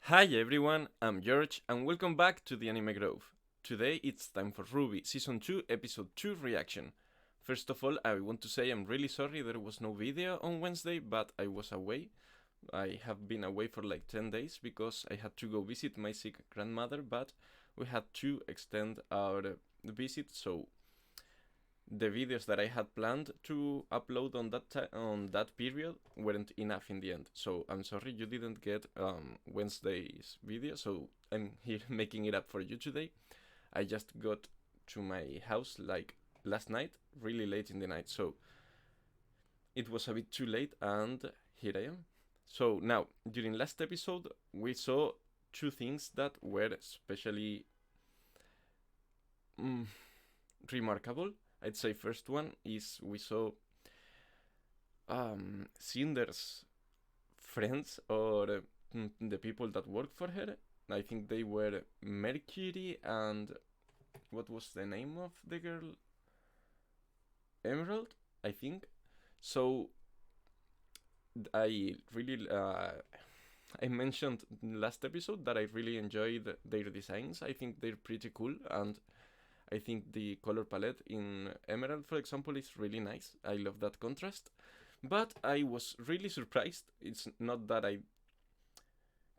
Hi everyone, I'm George and welcome back to the Anime Grove. Today it's time for RWBY Season 2 Episode 2 reaction. First of all, I want to say I'm really sorry there was no video on Wednesday, but I was away. I have been away for like 10 days because I had to go visit my sick grandmother, but we had to extend our visit, so the videos that I had planned to upload on that period weren't enough in the end. So I'm sorry you didn't get Wednesday's video. So I'm here making it up for you today. I just got to my house like last night, really late in the night. So it was a bit too late, and here I am. So now, during last episode, we saw two things that were especially mm, remarkable. I'd say first one is we saw Cinder's friends or the people that work for her. I think they were Mercury and what was the name of the girl? Emerald, I think. So I really I mentioned last episode that I really enjoyed their designs. I think they're pretty cool, and I think the color palette in Emerald, for example, is really nice. I love that contrast. But I was really surprised. It's not that I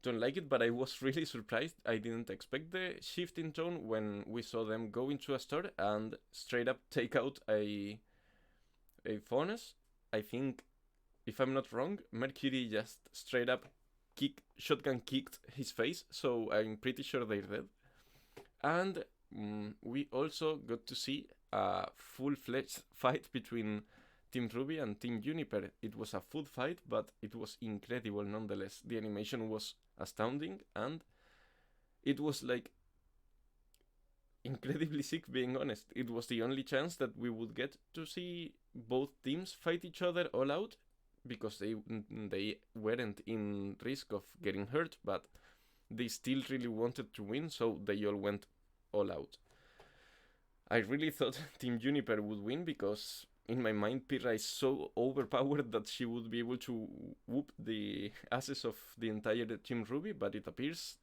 don't like it, but I was really surprised. I didn't expect the shift in tone when we saw them go into a store and straight up take out a furnace. I think, if I'm not wrong, Mercury just straight up shotgun kicked his face, so I'm pretty sure they're dead. And we also got to see a full-fledged fight between Team RWBY and Team Juniper. It was a food fight, but it was incredible nonetheless. The animation was astounding, and it was like incredibly sick, being honest. It was the only chance that we would get to see both teams fight each other all out, because they weren't in risk of getting hurt, but they still really wanted to win, so they all went all out. I really thought Team Juniper would win because in my mind Pyrrha is so overpowered that she would be able to whoop the asses of the entire Team RWBY, but it appears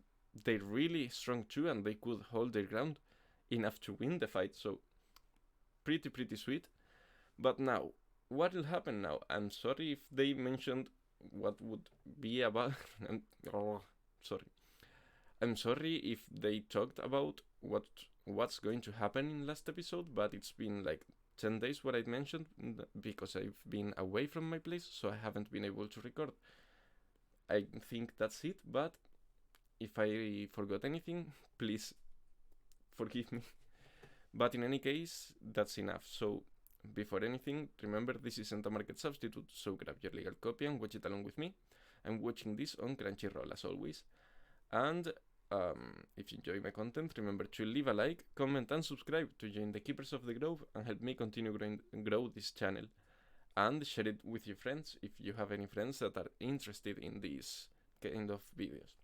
they're really strong too and they could hold their ground enough to win the fight, so pretty sweet. But now, what will happen now? I'm sorry if they mentioned what would be about. Oh, sorry. I'm sorry if they talked about what's going to happen in last episode, but it's been like 10 days what I mentioned because I've been away from my place, so I haven't been able to record. I think that's it, but if I forgot anything, please forgive me. But in any case, that's enough. So before anything, remember this isn't a market substitute, so grab your legal copy and watch it along with me. I'm watching this on Crunchyroll as always. And if you enjoy my content, remember to leave a like, comment and subscribe to join the Keepers of the Grove and help me continue grow this channel. And share it with your friends if you have any friends that are interested in these kind of videos.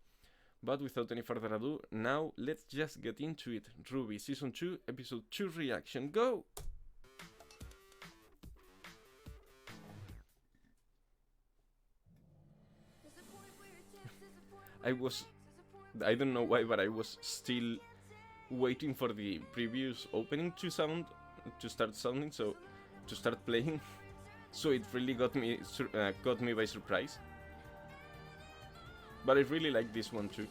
But without any further ado, now let's just get into it. RWBY Season 2 Episode 2 reaction, go! I don't know why, but I was still waiting for the previous opening to start sounding, so to start playing. So it really got me by surprise. But I really like this one too.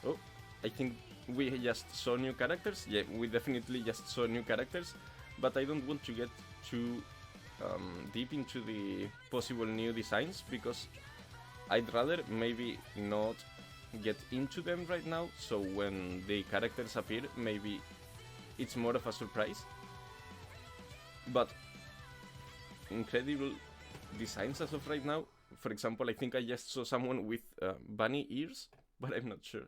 Oh, I think we just saw new characters. Yeah, we definitely just saw new characters. But I don't want to get too deep into the possible new designs because I'd rather maybe not get into them right now, so when the characters appear maybe it's more of a surprise. But incredible designs as of right now. For example, I think I just saw someone with bunny ears, but I'm not sure.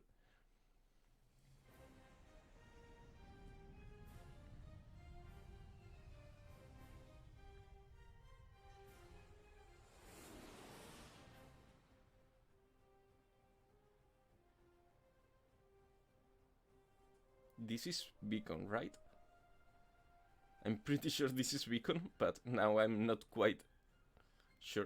This is Beacon, right? I'm pretty sure this is Beacon, but now I'm not quite sure.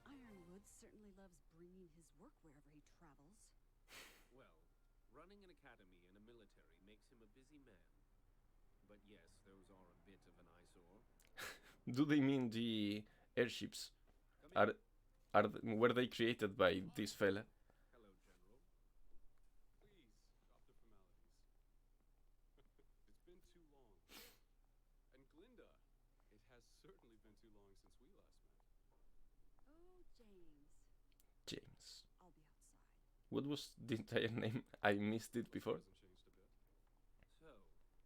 Ironwood certainly loves bringing his work wherever he travels. Well, running an academy and a military makes him a busy man. But yes, those are a bit of an eyesore. Do they mean the airships? Were they created by this fella? Hello, General. Please, stop the formalities. It's been too long. And Glinda, it has certainly been too long since we last met. Oh, James. James. I'll be outside. What was the entire name? I missed it before. Hasn't changed a bit. So,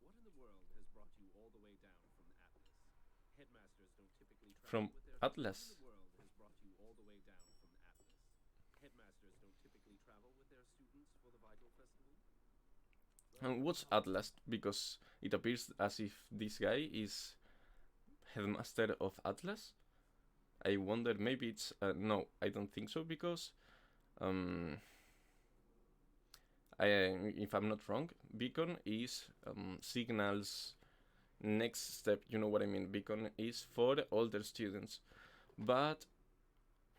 what in the world has brought you all the way down from Atlas? Headmasters don't typically travel From with their Atlas. What in the world has brought you all the way down from Atlas? Headmasters don't typically travel with their students for the Vital Festival? And what's Atlas? Because it appears as if this guy is headmaster of Atlas. I wonder, maybe it's no, I don't think so, because if I'm not wrong, Beacon is Signal's next step. You know what I mean? Beacon is for older students, but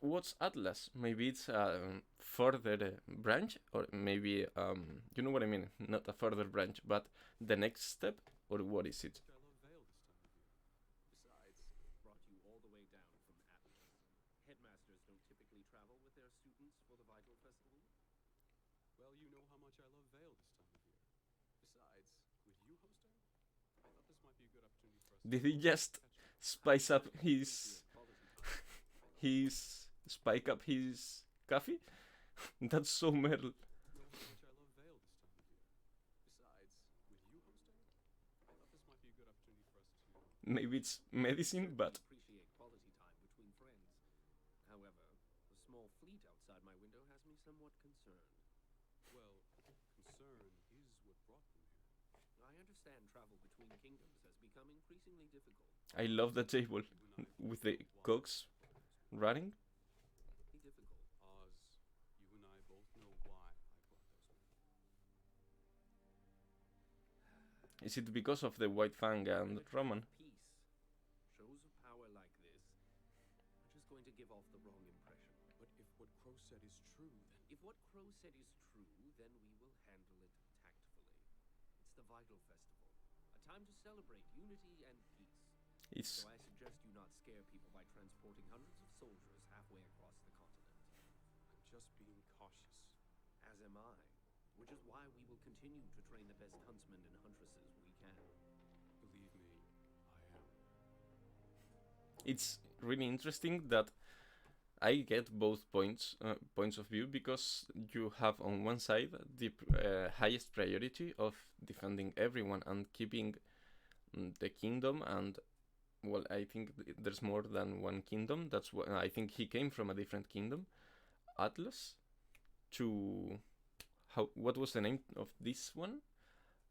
what's Atlas? Maybe it's a further branch, or maybe you know what I mean? Not a further branch, but the next step, or what is it? I love Vale this time of year. Besides, Brought you all the way down from Atlas. Headmasters don't typically travel with their students for the Vital Festival? well, you know how much I love Vale this time of year. Besides, with you hosting, I thought this might be a good opportunity for us. Did he just spice up his spike up his coffee? That's so Merle. Know how much I love Vale this time of year. Besides, with you hosting, I thought this might be a good opportunity for us to. Maybe it's medicine, but Appreciate quality time between friends. However, the small fleet outside my window has me somewhat concerned. Well, concern is what brought them here. I understand travel between kingdoms has become increasingly difficult. I love the table You and I with both the know why cogs I brought those men. running. Difficult. Oz, you and I both know why I brought those men. Is it because of the White Fang and Roman? Peace. Shows of power like this are just going to give off the wrong impression. But if what Crow said is true, then If what Crow said is true, then we will handle it tactfully. It's the Vital Festival, a time to celebrate unity and peace. It's So I suggest you not scare people by transporting hundreds of soldiers halfway across the continent. I'm just being cautious. As am I. Which is why we will continue to train the best huntsmen and huntresses we can. Believe me, I am. it's really interesting that I get both points of view, because you have on one side the highest priority of defending everyone and keeping the kingdom, and well, I think there's more than one kingdom. That's why I think he came from a different kingdom, Atlas. To what was the name of this one?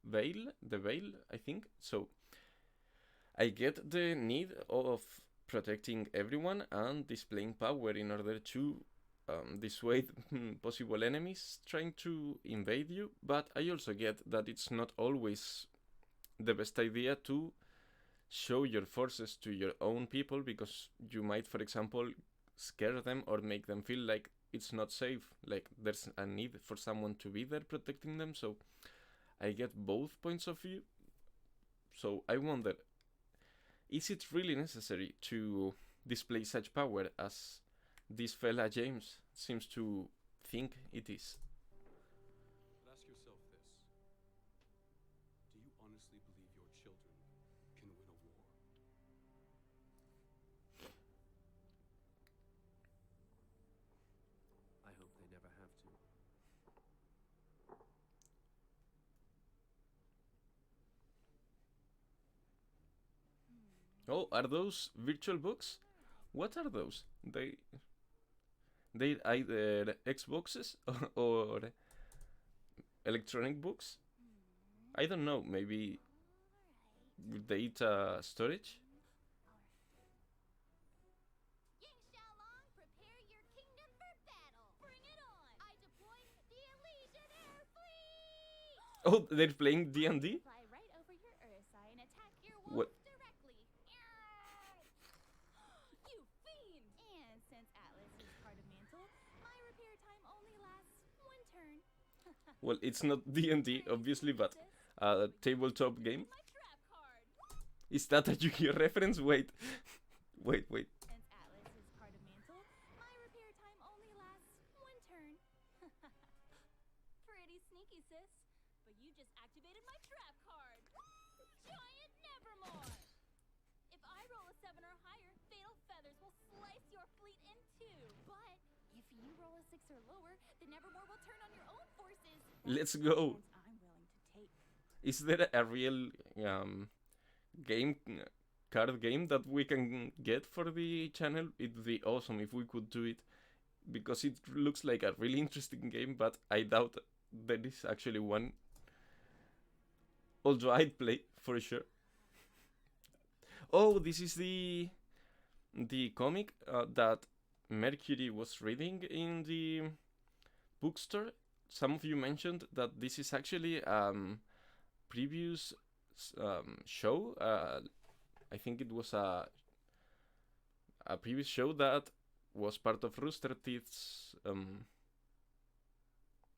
Vale, the Vale, I think. So I get the need of protecting everyone and displaying power in order to dissuade possible enemies trying to invade you, but I also get that it's not always the best idea to show your forces to your own people, because you might, for example, scare them or make them feel like it's not safe, like there's a need for someone to be there protecting them. So I get both points of view. So I wonder, is it really necessary to display such power as this fella James seems to think it is? But ask yourself this. Do you honestly believe your children can win a war? I hope they never have to. Oh, are those virtual books? What are those? They either Xboxes or electronic books? I don't know, maybe data storage? Ying Xiaolong, prepare your kingdom for battle. Bring it on. I deploy the Elysian Air Fleet. Oh, they're playing D&D? Fly right over your Urusai and attack your What? wolves directly. You fiend! And since Atlas is part of Mantle, my repair time only lasts one turn. Well, it's not D&D, obviously, but a tabletop game. My trap card. Is that a Yu-Gi-Oh reference? Wait. Wait. Since Atlas is part of Mantle, my repair time only lasts one turn. Pretty sneaky, sis. But you just activated my trap card. Giant Nevermore! If I roll a 7 or higher, Fatal Feathers will slice your fleet in two. But if you roll a 6 or lower, the Nevermore will turn on your own forces. Let's That's the go. chance I'm willing to take. Is there a real game card game that we can get for the channel? It'd be awesome if we could do it, because it looks like a really interesting game, but I doubt there is actually one. Although I'd play for sure. Oh, this is the comic that Mercury was reading in the bookstore. Some of you mentioned that this is actually previous show. I think it was a previous show that was part of Rooster Teeth's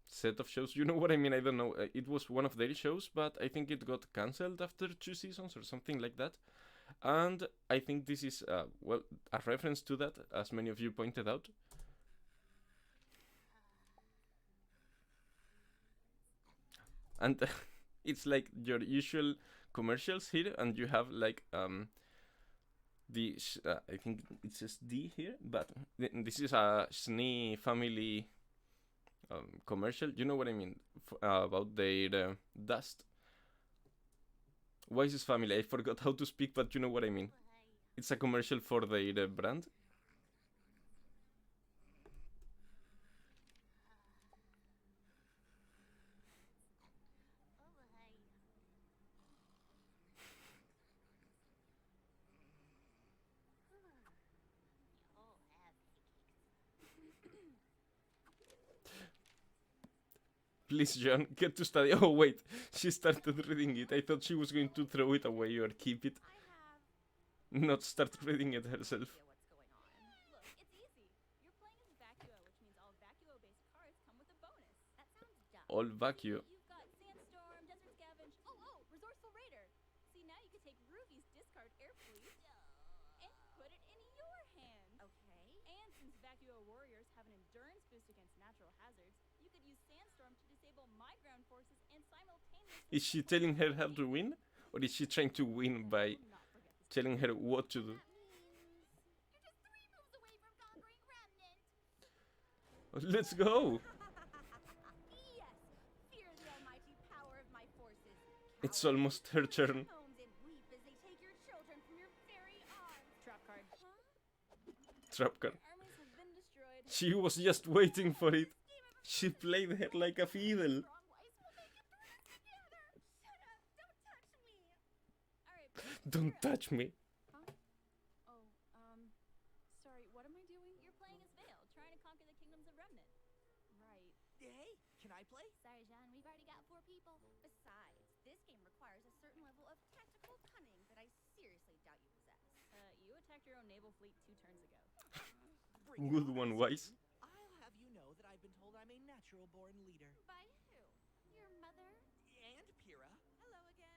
set of shows. You know what I mean? I don't know. It was one of their shows, but I think it got cancelled after 2 seasons or something like that. And I think this is well, a reference to that, as many of you pointed out. And it's like your usual commercials here, and you have like the I think it says D here, but this is a Schnee family commercial. You know what I mean? About their dust. Wise's family. I forgot how to speak, but you know what I mean. It's a commercial for their brand. Please, John, get to study. Oh, wait. She started reading it. I thought she was going to throw it away or keep it. Not start reading it herself. What's going on? Look, it's easy. You're playing as Vacuo, which means all Vacuo-based cards come with a bonus. That sounds dumb. All Vacuo. You've got Sandstorm, Desert Scavenge. Oh, Resourceful Raider. See, now you can take Ruby's discard air fleet and put it in your hand. Okay. And since Vacuo warriors have an endurance boost against natural hazards, you could use Sandstorm to disable my ground forces and simultaneously. Is she telling her how to win? Or is she trying to win by telling her what to do? That means you're just 3 moves away from conquering Remnant. Let's go! Yes, fear the almighty power of my forces. It's almost her turn. Homes and weep as they take your children from your very arms. Trap card. Trap card. Armies have been destroyed. She was just waiting for it. She played her like a fiddle. Strong wife will make it through together. Shut up! Don't touch me. All right. Don't touch me. Oh, sorry, what am I doing? You're playing as Vale, trying to conquer the kingdoms of Remnant. Right. Hey, can I play? Sorry, John, we've already got 4 people. Besides, this game requires a certain level of tactical cunning that I seriously doubt you possess. You attacked your own naval fleet 2 turns ago. Bring it Good on, one, I Wise. see. I'll have you know that I've been told I'm a natural-born leader. By who? Your mother? And Pyrrha. Hello again.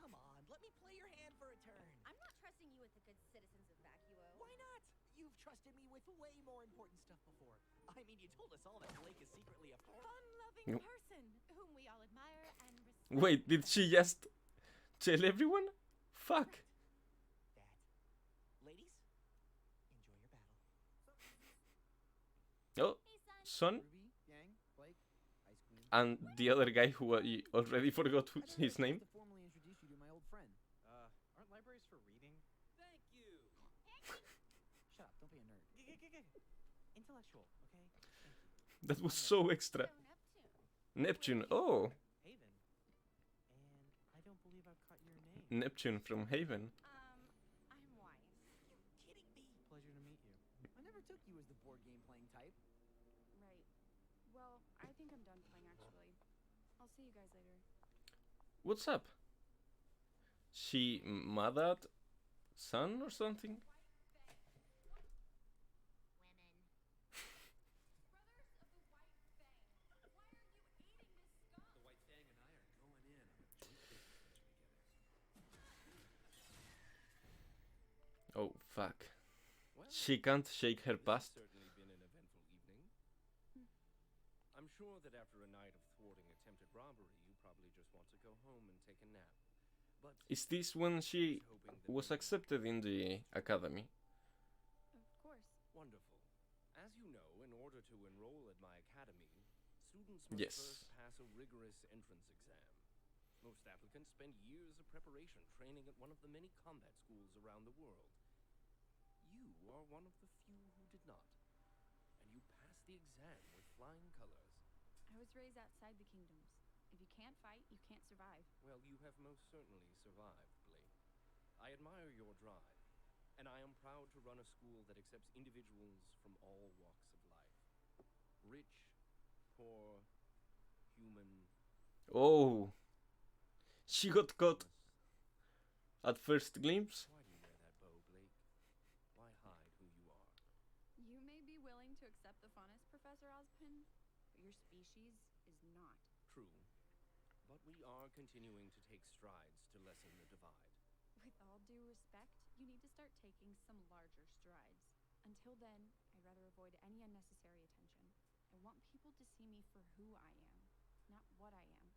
Come on, let me play your hand for a turn. I'm not trusting you with the good citizens of Vacuo. Why not? You've trusted me with way more important stuff before. I mean, you told us all that Blake is secretly a Fun-loving Nope. person whom we all admire and respect. Wait, did she just tell everyone? Fuck. that. Ladies, enjoy your battle. Oh, Hey, son. son. Ruby, Yang, Blake, Ice Queen. And the other guy who I already forgot his name. To formally introduce you to my old friend. Aren't libraries for reading? Thank you. Shut up, don't be a nerd. Intellectual, okay? Thank you. That was so extra. So, Neptune. Neptune. Oh, Haven. And I don't believe I've caught your name. Neptune from Haven. I'm Wise. You kidding me? Pleasure to meet you. I never took you as the board game playing type. Right. Well, I think I'm done playing, actually. I'll see you guys later. What's up? She mad at Sun or something? The White Fang and I are going in on a joint business venture together. Oh fuck. Well, She can't shake her this past. has certainly been an eventful evening. I'm sure that after a night of thwarting attempted robbery, you probably just want to go home and take a nap. But Is this when she hoping that was maybe- accepted in the academy? Of course. Wonderful. As you know, in order to enroll at my academy, students must Yes. first pass a rigorous entrance exam. Most applicants spend years of preparation training at one of the many combat schools around the world. You are one of the few who did not. And you passed the exam with flying colors. I was raised outside the kingdoms. If you can't fight, you can't survive. Well, you have most certainly survived, Blake. I admire your drive, and I am proud to run a school that accepts individuals from all walks of life. Rich, poor, human, Oh, she got caught at first glimpse. Why do you wear that bow, Blake? Why hide who you are? You may be willing to accept the funnest, Professor Ozpin, but your species is not. True. But we are continuing to take strides to lessen the divide. With all due respect, you need to start taking some larger strides. Until then, I'd rather avoid any unnecessary attention. I want people to see me for who I am, not what I am.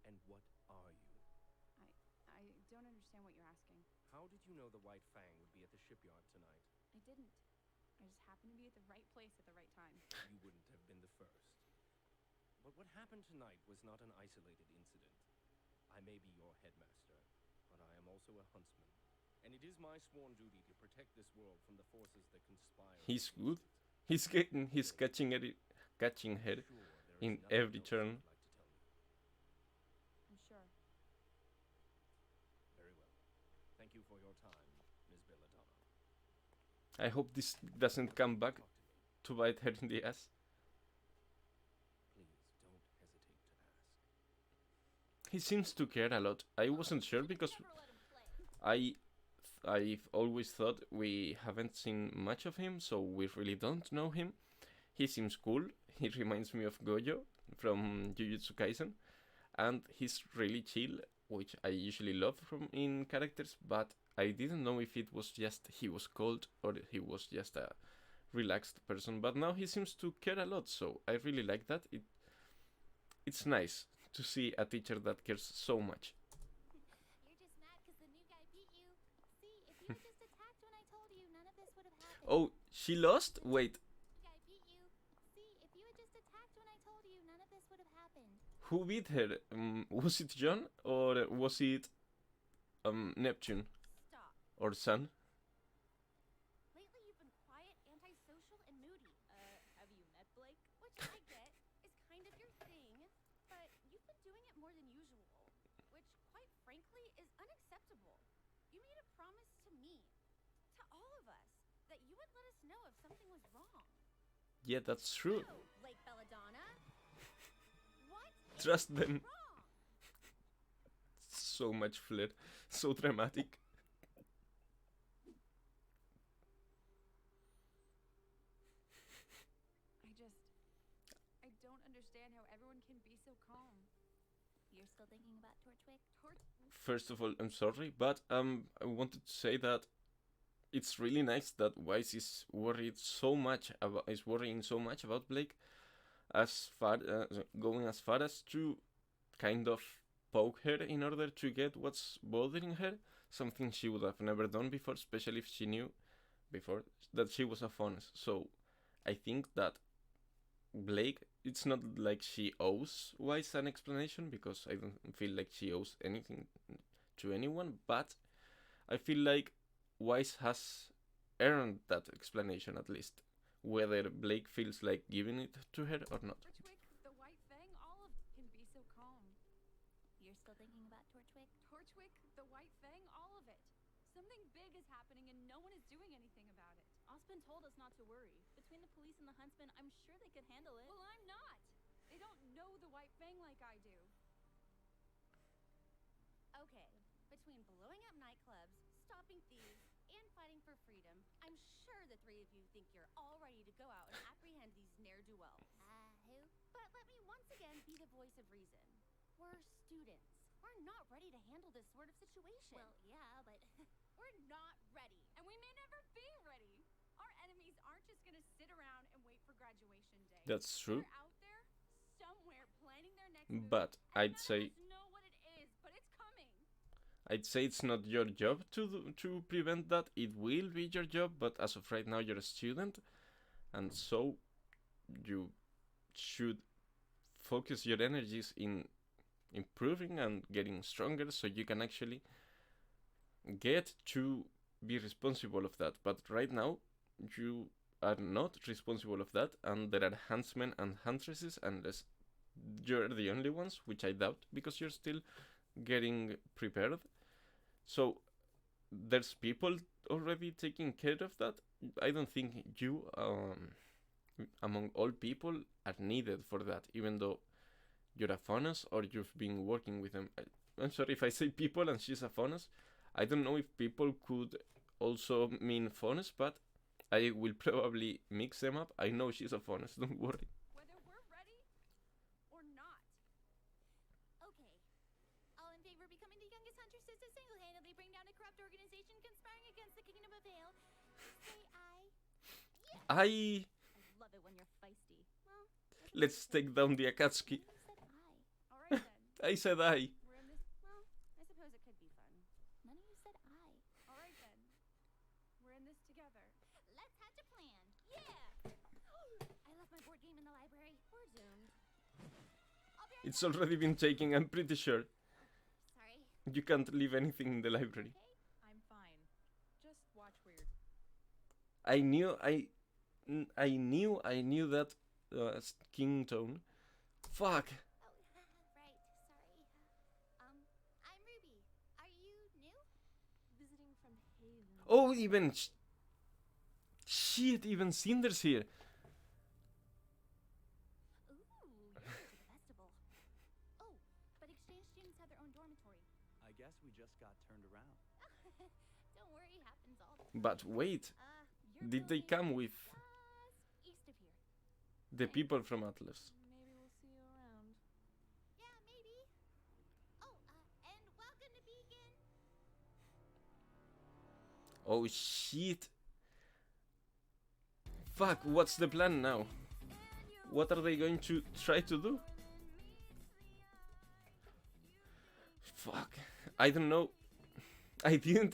And what are you? I don't understand what you're asking. How did you know the White Fang would be at the shipyard tonight? I didn't. I just happened to be at the right place at the right time. You wouldn't have been the first. But what happened tonight was not an isolated incident. I may be your headmaster, but I am also a huntsman. And it is my sworn duty to protect this world from the forces that conspire. He's against good. it. He's getting, he's catching her Sure, there in is nothing every else turn. you'd like to tell me. I'm sure. Very well. Thank you for your time, Ms. Belladonna. I hope this doesn't come back Talk to me. to bite her in the ass. Please don't hesitate to ask. He seems to care a lot. I wasn't sure because Never let him play. I've always thought we haven't seen much of him, so we really don't know him. He seems cool. He reminds me of Gojo from Jujutsu Kaisen, and he's really chill, which I usually love from in characters. But I didn't know if it was just he was cold or he was just a relaxed person. But now he seems to care a lot, so I really like that. It's nice to see a teacher that cares so much. You're just mad because the new guy beat you. See, if you had just attacked when I told you, none of this would have happened. Oh, she lost? Wait, The guy beat you. See, if you had just attacked when I told you, none of this would have happened. who beat her? Was it John or was it Neptune Stop. or Sun? Lately, you've been quiet, antisocial, and moody. Have you met Blake? Which I get is kind of your thing, but you've been doing it more than usual. Which, quite frankly, is unacceptable. You made a promise to me, to all of us, that you would let us know if something was wrong. Yeah, that's true. No, Lake Belladonna. What is Trust them. wrong? So much flair, so dramatic. I don't understand how everyone can be so calm. You're still thinking about Torchwick? First of all, I'm sorry, but I wanted to say that it's really nice that Wise is worrying so much about Blake, as far going as far as to kind of poke her in order to get what's bothering her, something she would have never done before, especially if she knew before that she was a faunus. So I think that Blake, it's not like she owes Wise an explanation, because I don't feel like she owes anything to anyone, but I feel like Wise has earned that explanation at least, whether Blake feels like giving it to her or not. Torchwick, the White Fang, all of can be so calm. You're still thinking about Torchwick? Torchwick, the White Fang, all of it. Something big is happening and no one is doing anything about it. Osmond told us not to worry. Between the police and the huntsmen, I'm sure they could handle it. Well, I'm not. They don't know the White Fang like I do. between blowing up nightclubs, stopping thieves, and fighting for freedom, I'm sure the three of you think you're all ready to go out and apprehend these ne'er-do-wells. Who? But let me once again be the voice of reason. We're students. We're not ready to handle this sort of situation. Well, yeah, but we're not ready, and we may never be ready. Our enemies aren't just gonna sit around and wait for graduation day. That's true. They're out there somewhere planning their next move. But and I'd say none of us know what it is, but it's coming. it's not your job to prevent that. It will be your job, but as of right now, you're a student, and so you should focus your energies in improving and getting stronger, so you can actually get to be responsible of that. But right now, you are not responsible of that, and there are huntsmen and huntresses, unless you're the only ones, which I doubt, because you're still getting prepared. So there's people already taking care of that. I don't think you, among all people, are needed for that, even though you're a Faunus or you've been working with them. I'm sorry if I say people and she's a Faunus. I don't know if people could also mean Faunus, but I will probably mix them up. I know she's a Faunus, don't worry. Whether we're ready or not. Okay. All in favor of becoming the youngest huntresses to single-handedly bring down a corrupt organization conspiring against the Kingdom of Vale, say aye. I... I love it when you're feisty. Well, Let's take down the Akatsuki. none of you said aye. All right then. I said I. We're in this. Well, I suppose it could be fun. None of you said aye. All right then. We're in this together. Let's hatch a plan. Yeah! I left my board game in the library. We're doomed. I'll be right It's back. already been taken, I'm pretty sure. Sorry. You can't leave anything in the library. Okay. I'm fine. Just watch where you're. I knew that skin tone. Fuck. Oh, right. Sorry. I'm Ruby. Are you new? Visiting from Haven. Oh, even shit, even Cinder's here. Ooh, you're new to the festival. Oh, but exchange students have their own dormitory. I guess we just got turned around. Don't worry, happens all the time. But wait, You're did they building come with just east of here. the people from Atlas? Maybe we'll see you around. Yeah, maybe. Oh, and welcome to Beacon. Oh shit. Fuck, what's the plan now? What are they going to try to do? Fuck, I don't know. I didn't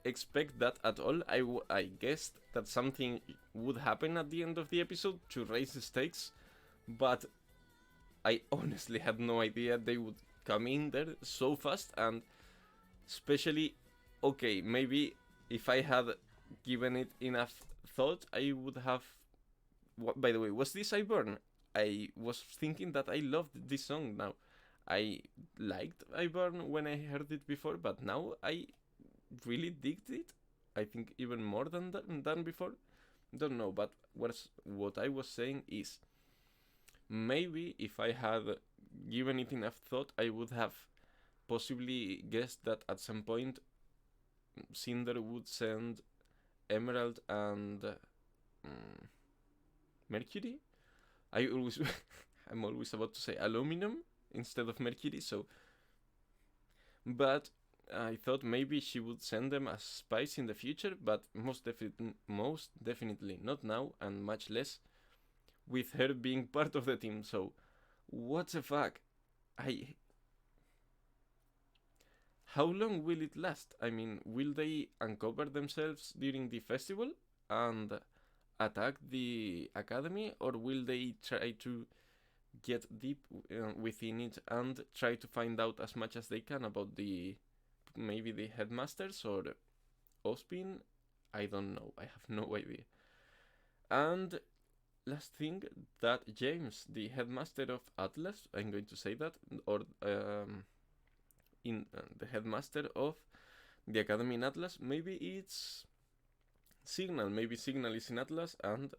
expect that at all. I guessed that something would happen at the end of the episode to raise the stakes, but I honestly had no idea they would come in there so fast, and especially, okay, maybe if I had given it enough thought, I would have... By the way, was this I Burn? I was thinking that I loved this song now. I liked I Burn when I heard it before, but now I really digged it. I think even more than before. Don't know, but what I was saying is, maybe if I had given it enough thought, I would have possibly guessed that at some point Cinder would send Emerald and Mercury. I'm always about to say aluminum instead of Mercury, so... But I thought maybe she would send them as spies in the future, but most definitely not now, and much less with her being part of the team, so... What the fuck? How long will it last? I mean, will they uncover themselves during the festival and attack the academy, or will they try to get deep within it and try to find out as much as they can about maybe the headmasters or Ospin? I don't know. I have no idea. And last thing, that James, the headmaster of Atlas, I'm going to say that, or the headmaster of the academy in Atlas, maybe it's Signal. Maybe Signal is in Atlas and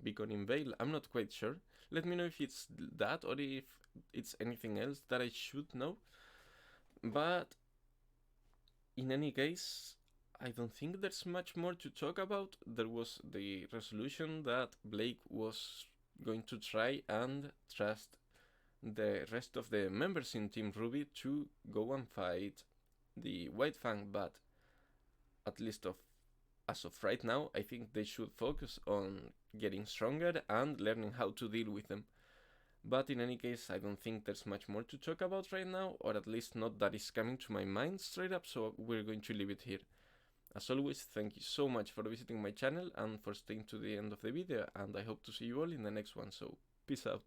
Beacon in Vale. I'm not quite sure. Let me know if it's that or if it's anything else that I should know. But in any case, I don't think there's much more to talk about. There was the resolution that Blake was going to try and trust the rest of the members in Team RWBY to go and fight the White Fang, but at least as of right now, I think they should focus on getting stronger and learning how to deal with them. But in any case, I don't think there's much more to talk about right now, or at least not that is coming to my mind straight up, so we're going to leave it here. As always, thank you so much for visiting my channel and for staying to the end of the video, and I hope to see you all in the next one, so peace out.